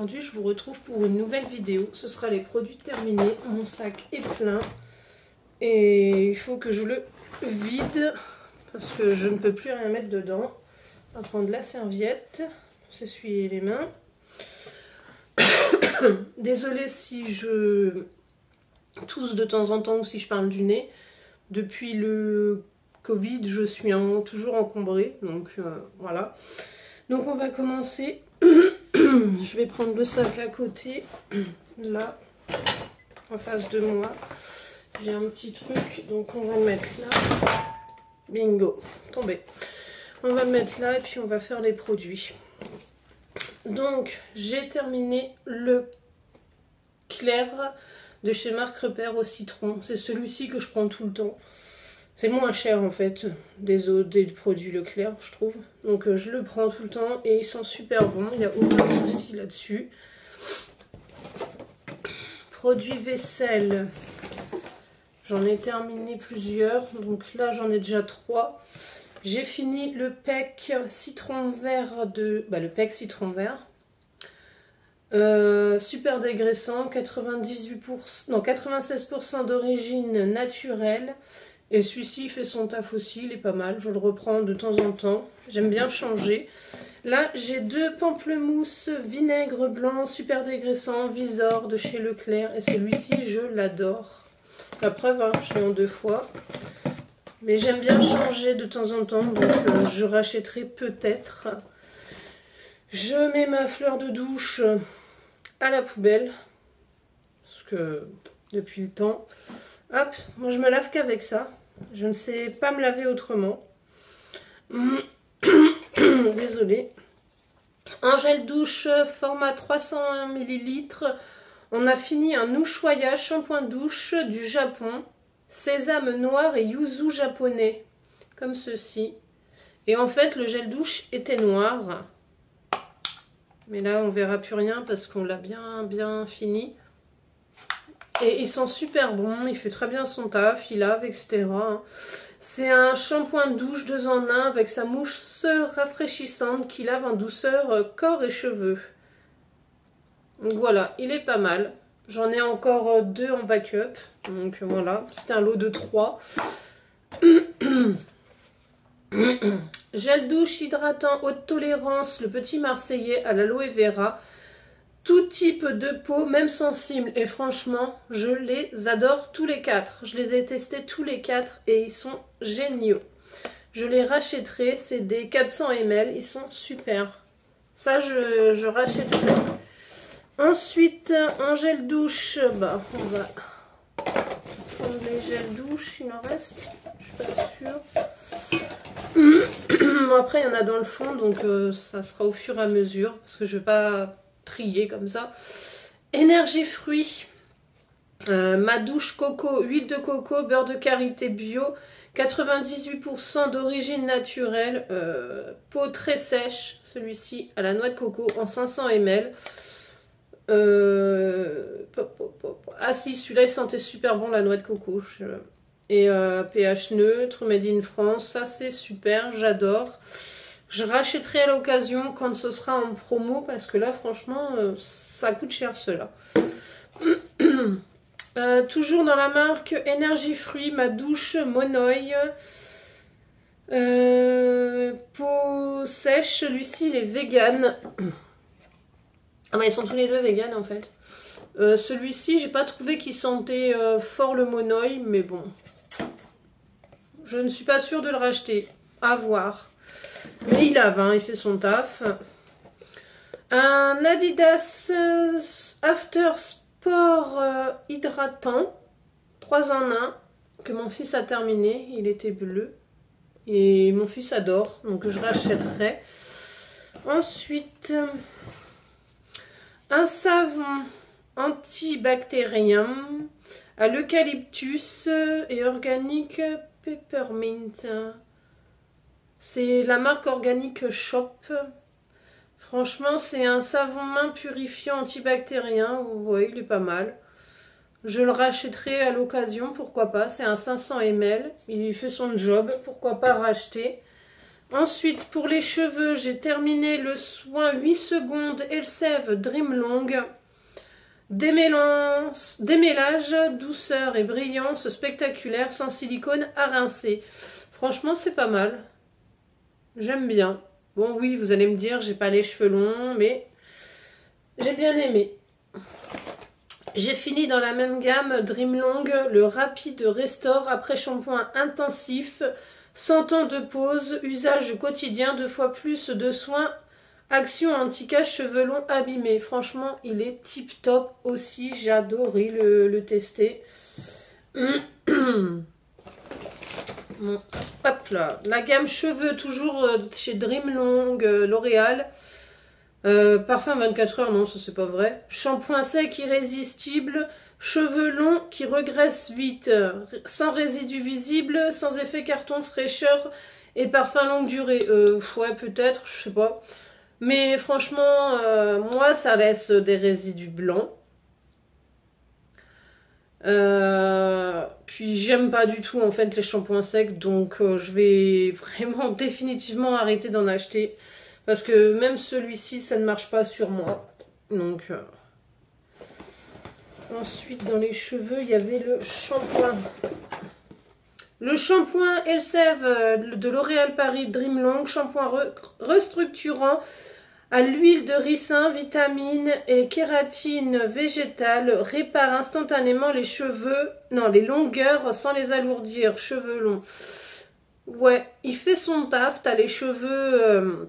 aujourd'hui je vous retrouve pour une nouvelle vidéo. Ce sera les produits terminés. Mon sac est plein et il faut que je le vide parce que je ne peux plus rien mettre dedans. On va prendre la serviette, s'essuyer les mains. Désolée si je tousse de temps en temps ou si je parle du nez. Depuis le Covid, je suis toujours encombrée, donc voilà. Donc on va commencer. Je vais prendre le sac à côté, là, en face de moi. J'ai un petit truc, donc on va le mettre là. Bingo, tombé. On va le mettre là et puis on va faire les produits. Donc j'ai terminé le clair de chez Marc Repère au citron. C'est celui-ci que je prends tout le temps. C'est le moins cher en fait des autres des produits Leclerc, je trouve. Donc je le prends tout le temps et ils sont super bons. Il n'y a aucun souci là-dessus. Produits vaisselle. J'en ai terminé plusieurs. Donc là j'en ai déjà 3. J'ai fini le PEC citron vert de... le PEC citron vert. Super dégraissant, 96% d'origine naturelle. Et celui-ci fait son taf aussi, il est pas mal. Je le reprends de temps en temps. J'aime bien changer. Là, j'ai 2 pamplemousses vinaigre blanc, super dégraissant, Visor de chez Leclerc. Et celui-ci, je l'adore. La preuve, hein, je l'ai en 2 fois. Mais j'aime bien changer de temps en temps. Donc, je rachèterai peut-être. Je mets ma fleur de douche à la poubelle. Parce que depuis le temps... Hop, moi je me lave qu'avec ça. Je ne sais pas me laver autrement. Désolée. Un gel douche format 300 ml. On a fini un Ushuaïa shampoing douche du Japon. Sésame noir et yuzu japonais. Comme ceci. Et en fait le gel douche était noir. Mais là on verra plus rien parce qu'on l'a bien fini. Et ils sont super bons, il fait très bien son taf, il lave, etc. C'est un shampoing de douche 2 en 1 avec sa mousse rafraîchissante qui lave en douceur corps et cheveux. Donc voilà, il est pas mal. J'en ai encore 2 en backup. Donc voilà, c'est un lot de 3. Gel douche hydratant haute tolérance, le petit marseillais à l'aloe vera. Tout type de peau, même sensible. Et franchement, je les adore tous les 4. Je les ai testés tous les 4 et ils sont géniaux. Je les rachèterai. C'est des 400 ml. Ils sont super. Ça, je rachèterai. Ensuite, un gel douche. On va prendre les gels douche. Il en reste. Je suis pas sûre. Bon, après, il y en a dans le fond. Donc, ça sera au fur et à mesure. Parce que je vais pas... trier comme ça. Énergie fruits, ma douche coco, huile de coco, beurre de karité bio, 98% d'origine naturelle, peau très sèche, celui-ci à la noix de coco en 500 ml. Ah si, celui-là il sentait super bon, la noix de coco. Et pH neutre, made in France, ça c'est super, j'adore. Je rachèterai à l'occasion quand ce sera en promo parce que là franchement ça coûte cher cela. Toujours dans la marque Énergie Fruits, ma douche Monoï. Peau sèche, celui-ci il est vegan. Ah bah ils sont tous les deux vegan en fait. Celui-ci j'ai pas trouvé qu'il sentait fort le Monoï, mais bon. Je ne suis pas sûre de le racheter. À voir. Mais il lave, hein, il fait son taf. Un Adidas After Sport hydratant 3 en 1 que mon fils a terminé. Il était bleu et mon fils adore, donc je l'achèterai. Ensuite, un savon antibactérien à l'eucalyptus et organique peppermint. C'est la marque Organic Shop. Franchement, c'est un savon main purifiant antibactérien. Vous voyez, il est pas mal. Je le rachèterai à l'occasion, pourquoi pas. C'est un 500 ml. Il fait son job, pourquoi pas racheter. Ensuite, pour les cheveux, j'ai terminé le soin 8 secondes Elseve Dream Long. Démêlage, douceur et brillance spectaculaire sans silicone à rincer. Franchement, c'est pas mal. J'aime bien. Bon, oui, vous allez me dire, j'ai pas les cheveux longs, mais j'ai bien aimé. J'ai fini dans la même gamme Dream Long, le rapide restore après shampoing intensif, 100 ans de pause, usage quotidien, 2 fois plus de soins, action anti-cache cheveux longs abîmés. Franchement, il est tip top aussi, j'ai adoré le tester. Bon, hop là, la gamme cheveux toujours chez Dream Long, L'Oréal. Parfum 24 heures, non, ça c'est pas vrai. Shampoing sec irrésistible, cheveux longs qui regraissent vite, sans résidus visibles, sans effet carton, fraîcheur et parfum longue durée. Ouais, peut-être, je sais pas. Mais franchement, moi ça laisse des résidus blancs. Puis j'aime pas du tout en fait les shampoings secs, donc je vais vraiment définitivement arrêter d'en acheter. Parce que même celui-ci, ça ne marche pas sur moi. Donc, ensuite, dans les cheveux, il y avait le shampoing. Le shampoing Elseve de L'Oréal Paris Dream Long. Shampoing restructurant à l'huile de ricin, vitamine et kératine végétale. Répare instantanément les cheveux, non, les longueurs sans les alourdir. Cheveux longs. Ouais, il fait son taf. T'as les cheveux...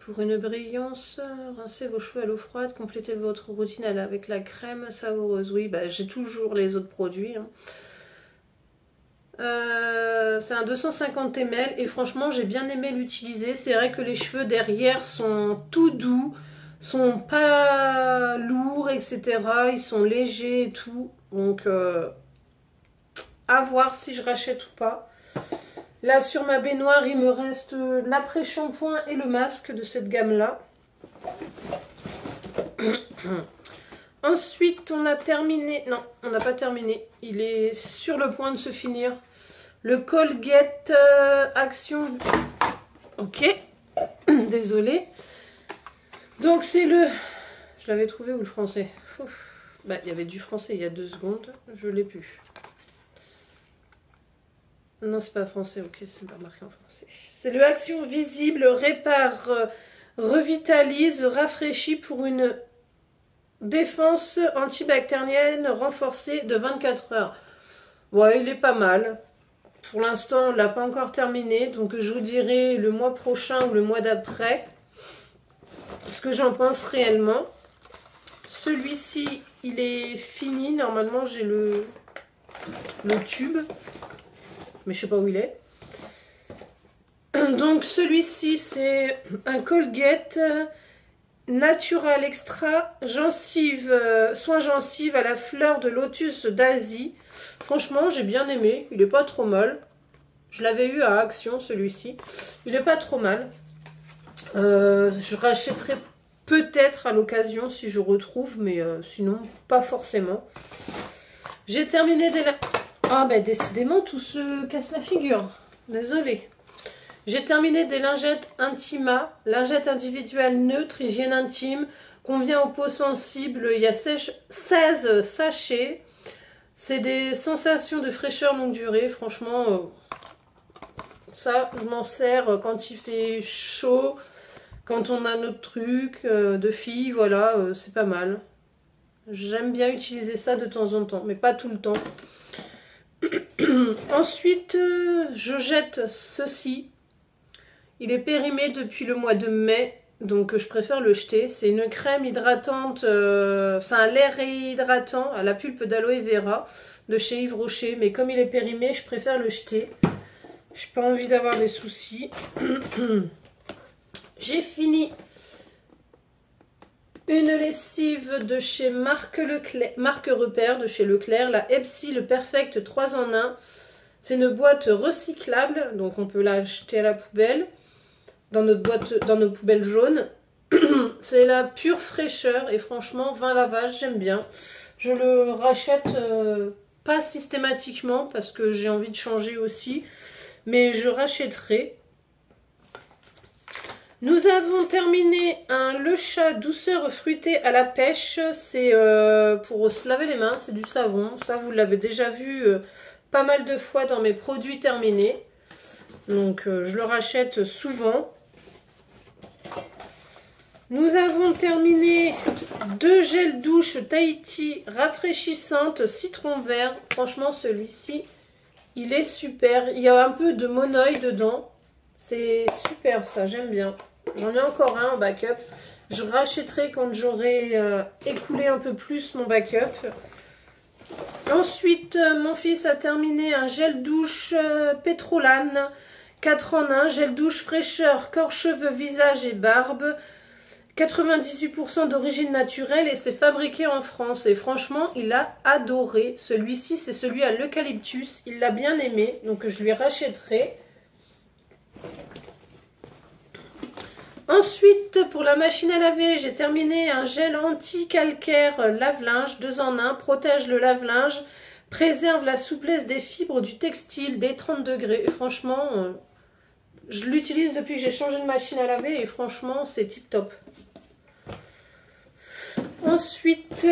Pour une brillance, rincez vos cheveux à l'eau froide, complétez votre routine avec la crème savoureuse. Oui, bah, j'ai toujours les autres produits. Hein. C'est un 250 ml et franchement, j'ai bien aimé l'utiliser. C'est vrai que les cheveux derrière sont tout doux, sont pas lourds, etc. Ils sont légers et tout. Donc, à voir si je rachète ou pas. Là, sur ma baignoire, il me reste l'après-shampoing et le masque de cette gamme-là. Ensuite, on a terminé... Non, on n'a pas terminé. Il est sur le point de se finir. Le Colgate Action... Ok. Désolée. Donc, c'est le... Je l'avais trouvé où le français? Bah, il y avait du français il y a 2 secondes. Je l'ai plus. Non, c'est pas français, ok, c'est pas marqué en français. C'est le Action Visible, répare, revitalise, rafraîchit pour une défense antibactérienne renforcée de 24 heures. Ouais, il est pas mal. Pour l'instant, on l'a pas encore terminé, donc je vous dirai le mois prochain ou le mois d'après ce que j'en pense réellement. Celui-ci, il est fini. Normalement, j'ai le tube. Mais je sais pas où il est. Donc celui-ci, c'est un Colgate Natural Extra gencive, soin gencive à la fleur de lotus d'Asie. Franchement, j'ai bien aimé. Il est pas trop mal. Je l'avais eu à Action, celui-ci. Il est pas trop mal. Je rachèterai peut-être à l'occasion si je retrouve, mais sinon, pas forcément. J'ai terminé dès la... Ah ben décidément tout se casse la figure, désolée. J'ai terminé des lingettes Intima, lingettes individuelles neutres, hygiène intime, convient aux peaux sensibles, il y a 16 sachets. C'est des sensations de fraîcheur longue durée, franchement, ça je m'en sers quand il fait chaud, quand on a notre truc de fille, voilà, c'est pas mal. J'aime bien utiliser ça de temps en temps, mais pas tout le temps. Ensuite, je jette ceci. Il est périmé depuis le mois de mai, donc je préfère le jeter. C'est une crème hydratante, c'est un lait réhydratant à la pulpe d'aloe vera de chez Yves Rocher. Mais comme il est périmé, je préfère le jeter. J'ai pas envie d'avoir des soucis. J'ai fini une lessive de chez Marque Repère, de chez Leclerc, la Epsi, le Perfect 3 en 1. C'est une boîte recyclable, donc on peut l'acheter à la poubelle, dans nos poubelles jaunes. C'est la pure fraîcheur et franchement, 20 lavages, j'aime bien. Je le rachète pas systématiquement parce que j'ai envie de changer aussi, mais je rachèterai. Nous avons terminé un Le Chat douceur fruitée à la pêche. C'est pour se laver les mains, c'est du savon. Ça, vous l'avez déjà vu pas mal de fois dans mes produits terminés. Donc, je le rachète souvent. Nous avons terminé 2 gels douche Tahiti rafraîchissantes citron vert. Franchement, celui-ci, il est super. Il y a un peu de monoï dedans. C'est super ça, j'aime bien. J'en ai encore un en backup. Je rachèterai quand j'aurai écoulé un peu plus mon backup. Ensuite, mon fils a terminé un gel douche Pétrolane 4 en 1. Gel douche fraîcheur, corps, cheveux, visage et barbe. 98% d'origine naturelle et c'est fabriqué en France. Et franchement, il a adoré. Celui-ci, c'est celui à l'eucalyptus. Il l'a bien aimé, donc je lui rachèterai. Ensuite, pour la machine à laver, j'ai terminé un gel anti-calcaire lave-linge 2 en 1, protège le lave-linge, préserve la souplesse des fibres du textile dès 30 degrés. Et franchement, je l'utilise depuis que j'ai changé de machine à laver et franchement, c'est tip top. Ensuite,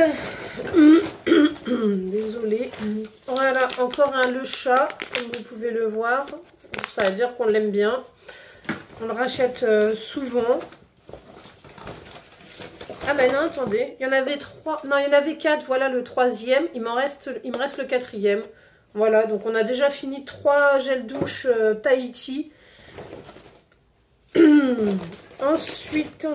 désolée, voilà, encore un Le Chat, comme vous pouvez le voir. Ça veut dire qu'on l'aime bien. On le rachète souvent. Ah ben non, attendez. Il y en avait 3. Non, il y en avait 4. Voilà le 3e. Il me reste le 4e. Voilà, donc on a déjà fini 3 gels douche Tahiti. Ensuite,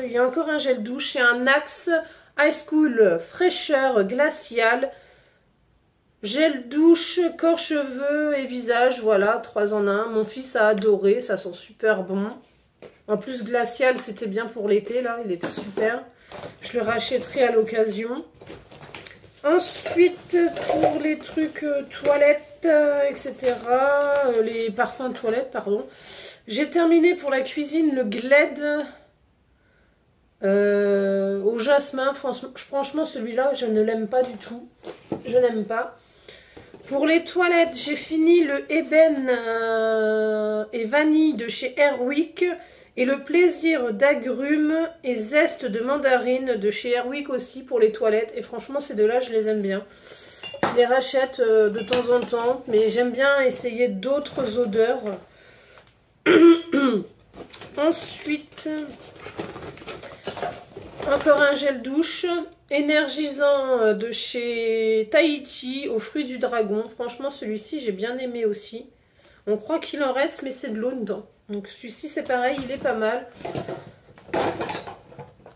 il y a encore un gel douche. C'est un Axe High School fraîcheur glaciale. Gel douche, corps, cheveux et visage, voilà, 3 en 1. Mon fils a adoré, ça sent super bon. En plus, glacial, c'était bien pour l'été, là, il était super. Je le rachèterai à l'occasion. Ensuite, pour les trucs toilettes, etc., les parfums de toilette, pardon, j'ai terminé pour la cuisine le Glade au jasmin. Franchement, celui-là, je ne l'aime pas du tout. Je n'aime pas. Pour les toilettes, j'ai fini le ébène et vanille de chez Airwick et le plaisir d'agrumes et zeste de mandarine de chez Airwick aussi pour les toilettes. Et franchement, ces deux-là, je les aime bien. Je les rachète de temps en temps, mais j'aime bien essayer d'autres odeurs. Ensuite, encore un gel douche énergisant de chez Tahiti aux fruits du dragon. Franchement, celui-ci, j'ai bien aimé aussi. On croit qu'il en reste, mais c'est de l'eau dedans. Donc celui-ci, c'est pareil, il est pas mal.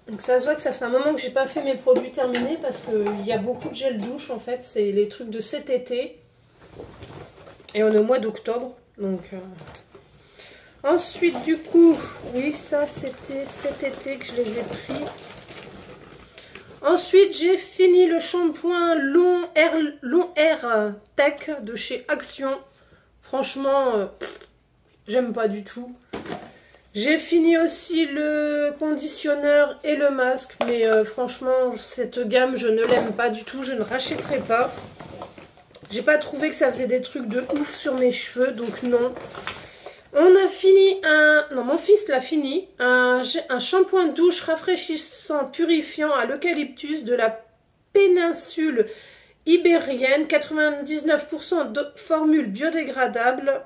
Donc ça se voit que ça fait un moment que j'ai pas fait mes produits terminés parce qu'il y a beaucoup de gel douche en fait. C'est les trucs de cet été. Et on est au mois d'octobre. Donc ensuite, du coup, oui, ça c'était cet été que je les ai pris. Ensuite, j'ai fini le shampoing Long Air Tech de chez Action. Franchement, j'aime pas du tout. J'ai fini aussi le conditionneur et le masque. Mais franchement, cette gamme, je ne l'aime pas du tout. Je ne rachèterai pas. J'ai pas trouvé que ça faisait des trucs de ouf sur mes cheveux. Donc non. On a fini non, mon fils l'a fini. Un shampoing de douche rafraîchissant, purifiant à l'eucalyptus de la péninsule ibérienne. 99% de formule biodégradable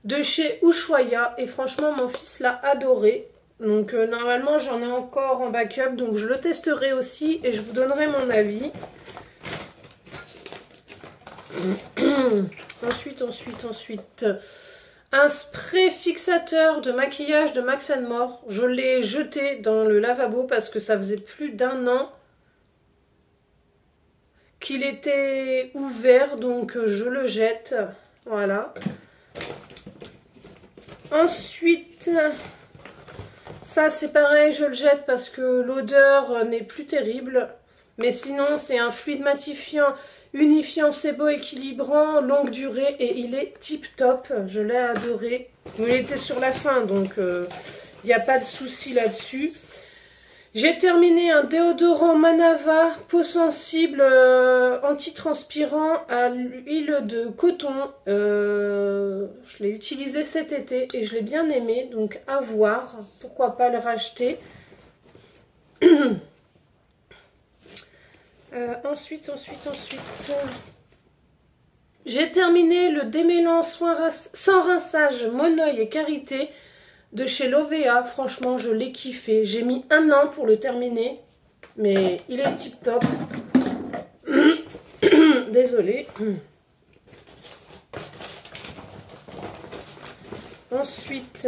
de chez Ushuaïa. Et franchement, mon fils l'a adoré. Donc normalement, j'en ai encore en backup. Donc je le testerai aussi et je vous donnerai mon avis. Ensuite. Un spray fixateur de maquillage de Max & More. Je l'ai jeté dans le lavabo parce que ça faisait plus d'1 an qu'il était ouvert. Donc je le jette. Voilà. Ensuite, ça c'est pareil, je le jette parce que l'odeur n'est plus terrible. Mais sinon, c'est un fluide matifiant, unifiant, sébo équilibrant, longue durée et il est tip top. Je l'ai adoré. Il était sur la fin, donc il n'y a pas de souci là-dessus. J'ai terminé un déodorant Manava, peau sensible, antitranspirant à l'huile de coton. Je l'ai utilisé cet été et je l'ai bien aimé, donc à voir. Pourquoi pas le racheter. Ensuite. J'ai terminé le démêlant sans rinçage Moneuil et Karité de chez Lovea. Franchement, je l'ai kiffé. J'ai mis 1 an pour le terminer, mais il est tip top. Désolée. Ensuite,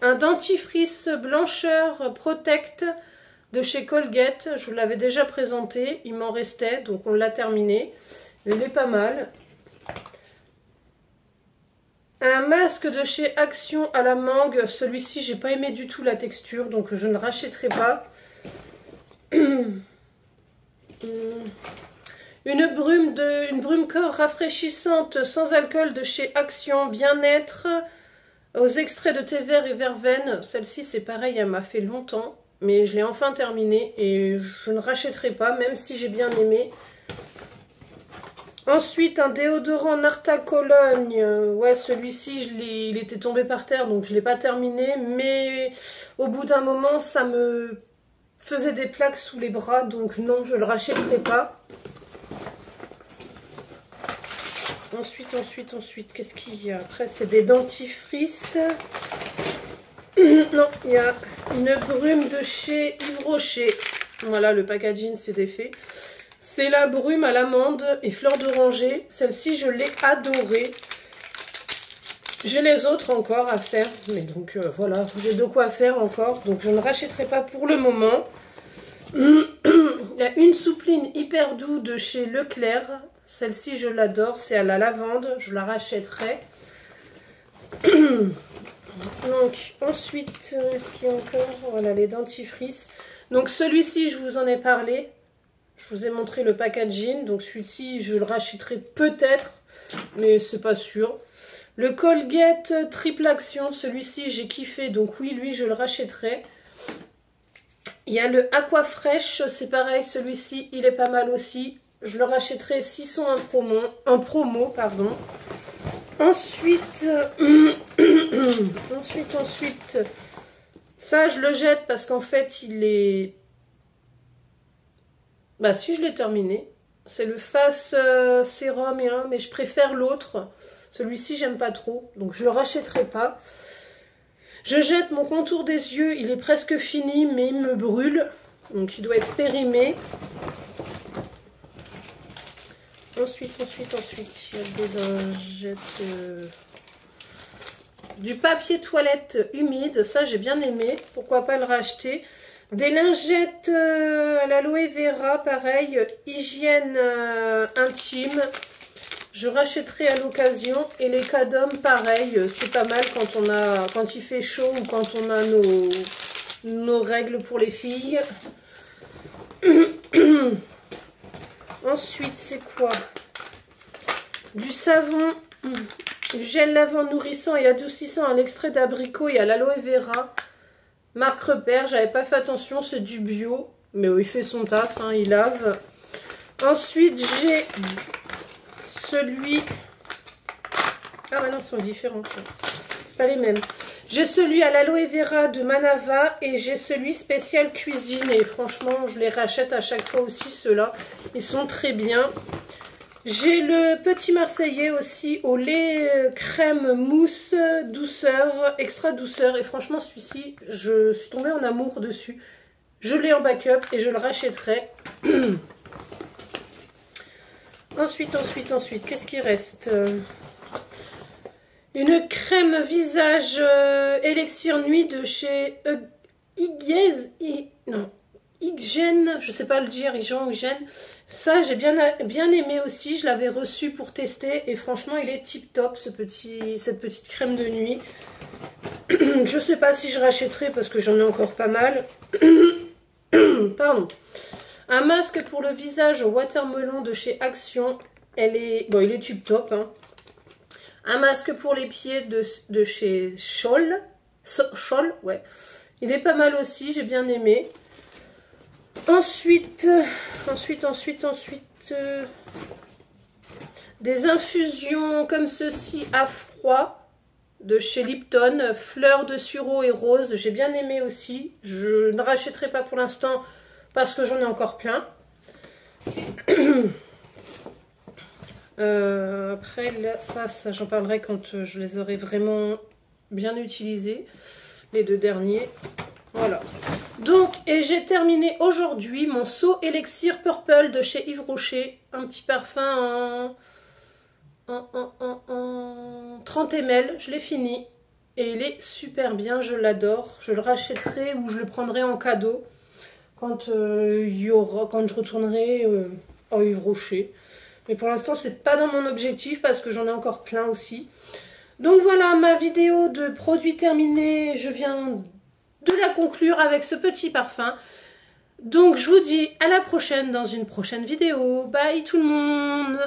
un dentifrice blancheur Protect de chez Colgate. Je vous l'avais déjà présenté. Il m'en restait, donc on l'a terminé. Il est pas mal. Un masque de chez Action à la mangue. Celui-ci, j'ai pas aimé du tout la texture, donc je ne rachèterai pas. Une brume corps rafraîchissante sans alcool de chez Action Bien-être aux extraits de thé vert et verveine. Celle-ci, c'est pareil, elle m'a fait longtemps, mais je l'ai enfin terminée et je ne rachèterai pas, même si j'ai bien aimé. Ensuite, un déodorant Narta Cologne. Ouais, celui-ci, il était tombé par terre, donc je ne l'ai pas terminé. Mais au bout d'un moment, ça me faisait des plaques sous les bras, donc non, je ne le rachèterai pas. Ensuite, qu'est-ce qu'il y a? Après, c'est des dentifrices. Non, il y a une brume de chez Yves Rocher. Voilà, le packaging, c'est défait. C'est la brume à l'amande et fleur d'oranger. Celle-ci, je l'ai adorée. J'ai les autres encore à faire. Mais donc, voilà, j'ai de quoi faire encore. Donc, je ne rachèterai pas pour le moment. Il y a une soupline hyper doux de chez Leclerc. Celle-ci, je l'adore. C'est à la lavande. Je la rachèterai. Donc, ensuite, est-ce qu'il y a encore? Voilà, les dentifrices. Donc, celui-ci, je vous en ai parlé. Je vous ai montré le packaging, donc celui-ci je le rachèterai peut-être, mais c'est pas sûr. Le Colgate Triple Action, celui-ci j'ai kiffé, donc oui, lui je le rachèterai. Il y a le Aqua Fresh, c'est pareil, celui-ci il est pas mal aussi. Je le rachèterai s'ils sont en promo, pardon. Ensuite, ça je le jette parce qu'en fait il est... Bah si, je l'ai terminé. C'est le Face Sérum, mais je préfère l'autre. Celui-ci, j'aime pas trop, donc je le rachèterai pas. Je jette mon contour des yeux. Il est presque fini, mais il me brûle. Donc il doit être périmé. Ensuite, il y a des lingettes... Du papier toilette humide. Ça, j'ai bien aimé. Pourquoi pas le racheter? Des lingettes à l'aloe vera, pareil, hygiène intime. Je rachèterai à l'occasion. Et les Cadom, pareil, c'est pas mal quand il fait chaud ou quand on a nos règles pour les filles. Ensuite, c'est quoi? Du savon, du gel lavant nourrissant et adoucissant à l'extrait d'abricot et à l'aloe vera. Marque Repère, j'avais pas fait attention, c'est du bio, mais il fait son taf, hein, il lave. Ensuite, j'ai celui... Ah bah non, ils sont différents, c'est pas les mêmes. J'ai celui à l'aloe vera de Manava et j'ai celui spécial cuisine. Et franchement, je les rachète à chaque fois aussi, ceux-là. Ils sont très bien. J'ai le petit Marseillais aussi au lait crème mousse douceur, extra douceur. Et franchement, celui-ci, je suis tombée en amour dessus. Je l'ai en backup et je le rachèterai. Ensuite, qu'est-ce qui reste? Une crème visage élixir nuit de chez Hygiène, je sais pas le dire, Hygiène. Ça, j'ai bien aimé aussi. Je l'avais reçu pour tester et franchement, il est tip top cette petite crème de nuit. Je sais pas si je rachèterai parce que j'en ai encore pas mal. Pardon. Un masque pour le visage au watermelon de chez Action. Il est tip top. Hein. Un masque pour les pieds de chez Scholl. Scholl, ouais. Il est pas mal aussi, j'ai bien aimé. Ensuite, des infusions comme ceci à froid de chez Lipton, fleurs de sureau et rose. J'ai bien aimé aussi. Je ne rachèterai pas pour l'instant parce que j'en ai encore plein. Après, là, ça j'en parlerai quand je les aurai vraiment bien utilisés. Les deux derniers. Voilà. Donc, et j'ai terminé aujourd'hui mon seau Elixir Purple de chez Yves Rocher. Un petit parfum en 30 ml. Je l'ai fini. Et il est super bien, je l'adore. Je le rachèterai ou je le prendrai en cadeau quand, quand je retournerai à Yves Rocher. Mais pour l'instant, c'est pas dans mon objectif parce que j'en ai encore plein aussi. Donc voilà, ma vidéo de produits terminés. Je viens de la conclure avec ce petit parfum. Donc je vous dis à la prochaine dans une prochaine vidéo. Bye tout le monde!